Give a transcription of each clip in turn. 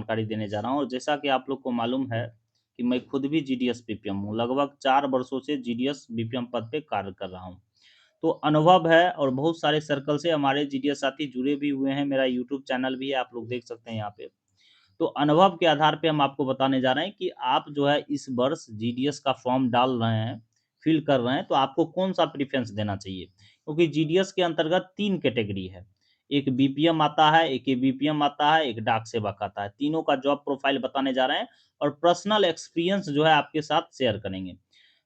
जानकारी देने जा रहा हूँ। और जैसा कि आप लोग को मालूम है कि मैं खुद भी जीडीएस बीपीएम हूँ। लगभग 4 वर्षों से जीडीएस बीपीएम पद पे कार्य कर रहा हूँ। तो अनुभव है और बहुत सारे सर्कल से हमारे जीडीएस साथी जुड़े भी हुए हैं। मेरा यूट्यूब चैनल भी है, आप लोग देख सकते हैं यहाँ पे। तो अनुभव के आधार पे हम आपको बताने जा रहे हैं कि आप जो है इस वर्ष जीडीएस का फॉर्म डाल रहे हैं, फिल कर रहे हैं, तो आपको कौन-सा प्रेफ़रेंस देना चाहिए? क्योंकि जीडीएस के अंतर्गत 3 कैटेगरी है। एक बीपीएम आता है, एक एबीपीएम आता है, एक डाक सेवक आता है। तीनों का जॉब प्रोफ़ाइल बताने जा रहे हैं और पर्सनल एक्सपीरियंस जो है आपके साथ शेयर करेंगे।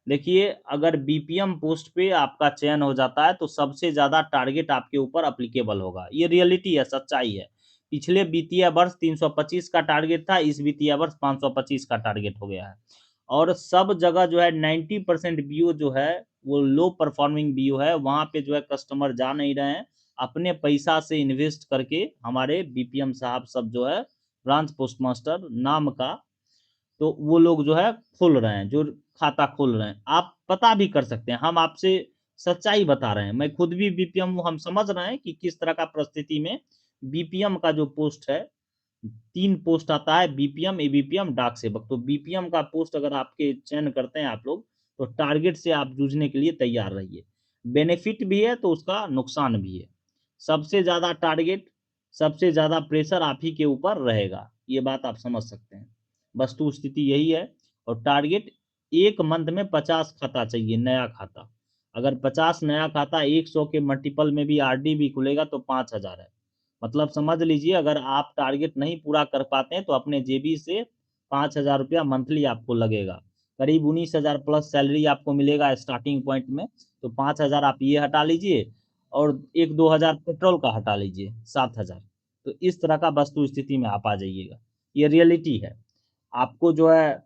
देखिए, अगर बीपीएम पोस्ट पे आपका चयन हो जाता है, तो सबसे ज़्यादा टारगेट आपके ऊपर एप्लीकेबल होगा। ये रियलिटी है, सच्चाई है। पिछले वित्तीय वर्ष 325 का टारगेट था, इस वित्तीय वर्ष 525 का टारगेट हो गया है। और सब जगह जो है 90% बीओ जो है, वो लो परफॉर्मिंग बीओ है, वहाँ पे जो है कस्टमर जा नहीं रहे हैं। अपने पैसा से इन्वेस्ट करके हमारे बीपीएम साहब सब जो है, ब्रांच पोस्टमास्टर नाम का, तो वो लोग जो है खोल रहे हैं, जो खाता खोल रहे हैं। आप पता भी कर सकते हैं, हम आपसे सच्चाई बता रहे हैं। मैं खुद भी बीपीएम हूँ, हम समझ रहे हैं कि किस तरह का परिस्थिति में बीपीएम का जो पोस्ट है, 3 पोस्ट आता है बीपीएम, एबीपीएम, डाक सेवक। तो बीपीएम का पोस्ट अगर आपके चयन करते हैं आप लोग, तो टारगेट से आप जूझने के लिए तैयार रहिए। बेनिफिट भी है तो उसका नुकसान भी है। सबसे ज़्यादा टारगेट, सबसे ज़्यादा प्रेशर आप ही के ऊपर रहेगा, ये बात आप समझ सकते हैं। वस्तु स्थिति यही है। और टारगेट 1 मंथ में 50 खाता चाहिए, नया खाता। अगर 50 नया खाता 100 के मल्टीपल में भी आरडी भी खुलेगा तो 5000 है। मतलब समझ लीजिए, अगर आप टारगेट नहीं पूरा कर पाते हैं तो अपने जेबी से 5000 रुपया मंथली आपको लगेगा। करीब 19,000 प्लस सैलरी आपको मिलेगा स्टार्टिंग पॉइंट में। तो 5000 आप ये हटा लीजिए और 1-2 हज़ार पेट्रोल का हटा लीजिए, 7,000। तो इस तरह का वस्तु स्थिति में आप आ जाइएगा। ये रियलिटी है। आपको जो है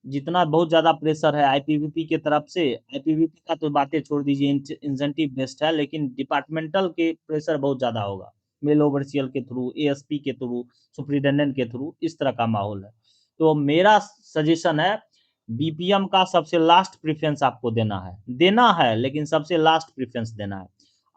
जितना बहुत ज़्यादा प्रेशर है आईपीवीपी की तरफ से, आईपीवीपी का तो बातें छोड़ दीजिए, इंसेंटिव बेस्ड है, लेकिन डिपार्टमेंटल के प्रेशर बहुत ज़्यादा होगा। मेल ओवरसीअर के थ्रू, एएसपी के थ्रू, सुपरिटेंडेंट के थ्रू, इस तरह का माहौल है। तो मेरा सजेशन है, बीपीएम का सबसे लास्ट प्रेफ़रेंस आपको देना है लेकिन सबसे लास्ट प्रेफ़रेंस देना है।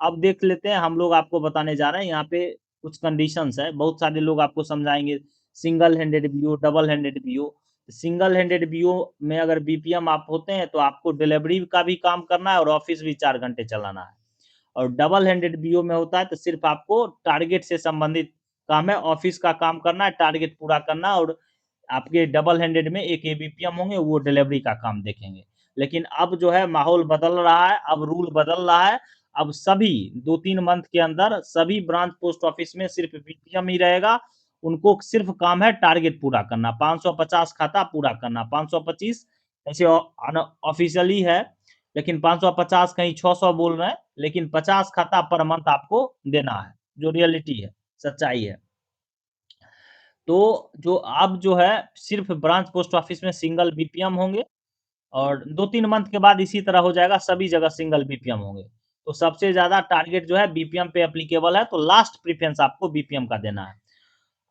अब देख लेते हैं, हम लोग आपको बताने जा रहे हैं यहाँ पे कुछ कंडीशंस है, बहुत सारे लोग आपको समझाएँगे single handed BO, double handed BO. Single handed BO में अगर बीपीएम आप होते हैं तो आपको डिलीवरी का भी काम करना है और ऑफिस भी 4 घंटे चलाना है। और डबल हैंडेड बीओ में होता है तो सिर्फ आपको टारगेट से संबंधित काम है, ऑफिस का काम करना है, टारगेट पूरा करना है। और आपके डबल हैंडेड में एक एबीपीएम होंगे, वो डिलीवरी का काम देखेंगे। लेकिन अब जो है माहौल बदल रहा है, अब रूल बदल रहा है। अब सभी 2-3 मंथ के अंदर सभी ब्रांच पोस्ट ऑफिस में सिर्फ बीपीएम ही रहेगा। उनको सिर्फ काम है टारगेट पूरा करना, 550 खाता पूरा करना, 525 ऐसे ऑफिशियली है, लेकिन 550 कहीं 600 बोल रहे हैं, लेकिन 50 खाता पर मंथ आपको देना है, जो रियलिटी है, सच्चाई है। तो जो अब जो है सिर्फ ब्रांच पोस्ट ऑफिस में सिंगल बीपीएम होंगे और 2-3 मंथ के बाद इसी तरह हो जाएगा, सभी जगह सिंगल बीपीएम होंगे। तो सबसे ज़्यादा टारगेट जो है बीपीएम पे एप्लीकेबल है, तो लास्ट प्रेफ़रेंस आपको बीपीएम का देना है।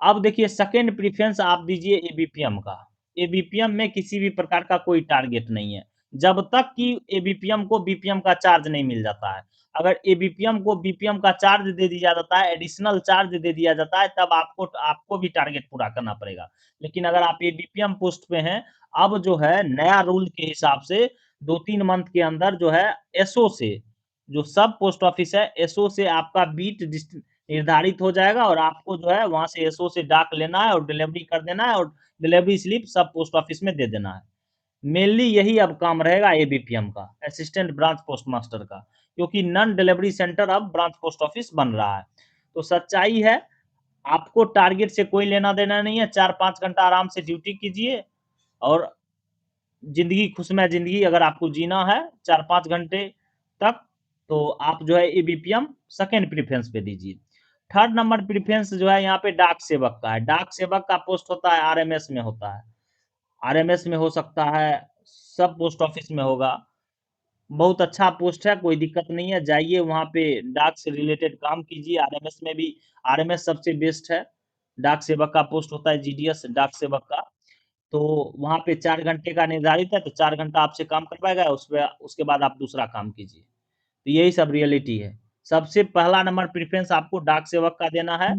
अब देखिए, सेकंड प्रेफ़रेंस आप दीजिए एबीपीएम का। एबीपीएम में किसी भी प्रकार का कोई टारगेट नहीं है, जब तक कि एबीपीएम को बीपीएम का चार्ज नहीं मिल जाता है। अगर एबीपीएम को बीपीएम का चार्ज दे दिया जाता है, एडिशनल चार्ज दे दिया जाता है, तब आपको आपको भी टारगेट पूरा करना पड़ेगा। लेकिन अगर आप एबीपीएम पोस्ट पे हैं, अब जो है नया रूल के हिसाब से 2-3 मंथ के अंदर जो है एसओ से, जो सब पोस्ट ऑफिस है, एसओ से आपका बीट निर्धारित हो जाएगा और आपको जो है वहाँ से एसओ से डाक लेना है और डिलीवरी कर देना है और डिलीवरी स्लिप सब पोस्ट ऑफिस में दे देना है। मेनली यही अब काम रहेगा एबीपीएम का, असिस्टेंट ब्रांच पोस्ट मास्टर का, क्योंकि नॉन डिलीवरी सेंटर अब ब्रांच पोस्ट ऑफिस बन रहा है। तो सच्चाई है, आपको टारगेट से कोई लेना-देना नहीं है, 4-5 घंटा आराम से ड्यूटी कीजिए और ज़िंदगी खुशमय ज़िंदगी अगर आपको जीना है 4-5 घंटे तक, तो आप जो है एबीपीएम सेकंड प्रेफ़रेंस पे दीजिए। थर्ड नंबर प्रेफ़रेंस जो है यहाँ पे डाक सेवक का है। डाक सेवक का पोस्ट होता है आरएमएस में होता है। आरएमएस में हो सकता है, सब पोस्ट ऑफिस में होगा। बहुत अच्छा पोस्ट है, कोई दिक्कत नहीं है, जाइए वहाँ पे डाक से रिलेटेड काम कीजिए। आरएमएस में भी आरएमएस सबसे बेस्ट है। डाक सेवक का पोस्ट होता है जीडीएस डाक सेवक का। तो वहाँ पे 4 घंटे का निर्धारित है, तो 4 घंटा आपसे काम करवाएगा, उसपे उसके बाद आप दूसरा काम कीजिए। तो यही सब रियलिटी है। सबसे पहला नंबर प्रेफरेंस आपको डाक सेवक का देना है,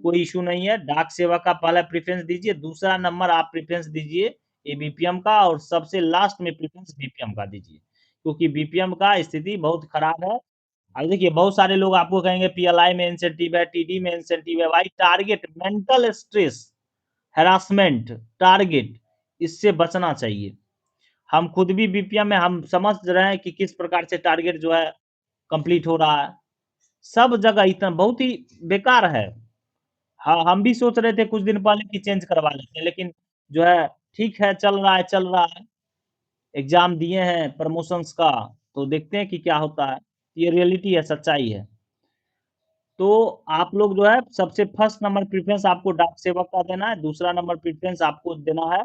कोई इशू नहीं है। डाक सेवक का पहला प्रेफरेंस दीजिए, दूसरा नंबर आप प्रेफरेंस दीजिए एबीपीएम का, और सबसे लास्ट में प्रेफरेंस बीपीएम का दीजिए, क्योंकि बीपीएम का स्थिति बहुत खराब है। अब देखिए बहुत सारे लोग आपको कहेंगे पीएलआई में इंसेंटिव है, टीडी में इंसेंटिव है। भाई target, mental stress, harassment, target, इससे बचना चाहिए। हम खुद भी बीपीएम में हम समझ रहे हैं कि किस प्रकार से टारगेट जो है कंप्लीट हो रहा है। सब जगह इतना बहुत ही बेकार है। हाँ, हम भी सोच रहे थे कुछ दिन पहले कि चेंज करवा लेते हैं, लेकिन जो है ठीक है, चल रहा है। एग्ज़ाम दिए हैं प्रमोशंस का, तो देखते हैं कि क्या होता है। ये रियलिटी है, सच्चाई है। तो आप लोग जो है सबसे फर्स्ट नंबर प्रेफ़रेंस आपको डाक सेवक का देना है, दूसरा नंबर प्रेफ़रेंस आपको देना है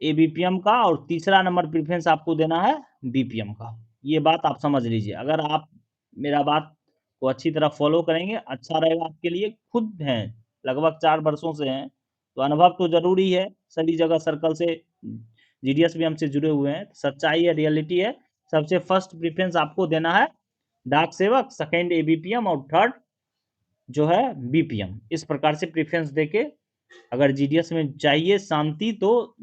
एबीपीएम का, और तीसरा नंबर प्रेफ़रेंस आपको देना है बीपीएम का। ये बात आप समझ लीजिए। अगर आप मेरा बात को अच्छी तरह फ़ॉलो करेंगे, अच्छा रहेगा आपके लिए। खुद हैं, लगभग 4 वर्षों से हैं, तो अनुभव तो ज़रूरी है। सभी जगह सर्कल से जीडीएस भी हमसे जुड़े हुए हैं। सच्चाई है, रियलिटी है। सबसे फर्स्ट प्रेफ़रेंस आपको देना है डाक सेवक, सेकंड एबीपीएम और थर्ड जो है बीपीएम। इस प्रकार से प्रेफ़रेंस देके अगर जीडीएस में चाहिए शांति, तो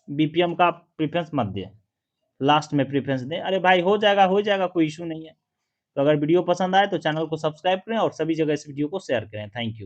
बीपीएम का प्रेफ़रेंस मत दें, लास्ट में प्रेफ़रेंस दें। अरे भाई हो जाएगा, कोई इश्यू नहीं है। तो अगर वीडियो पसंद आए तो चैनल को सब्सक्राइब करें और सभी जगह इस वीडियो को शेयर करें। Thank you.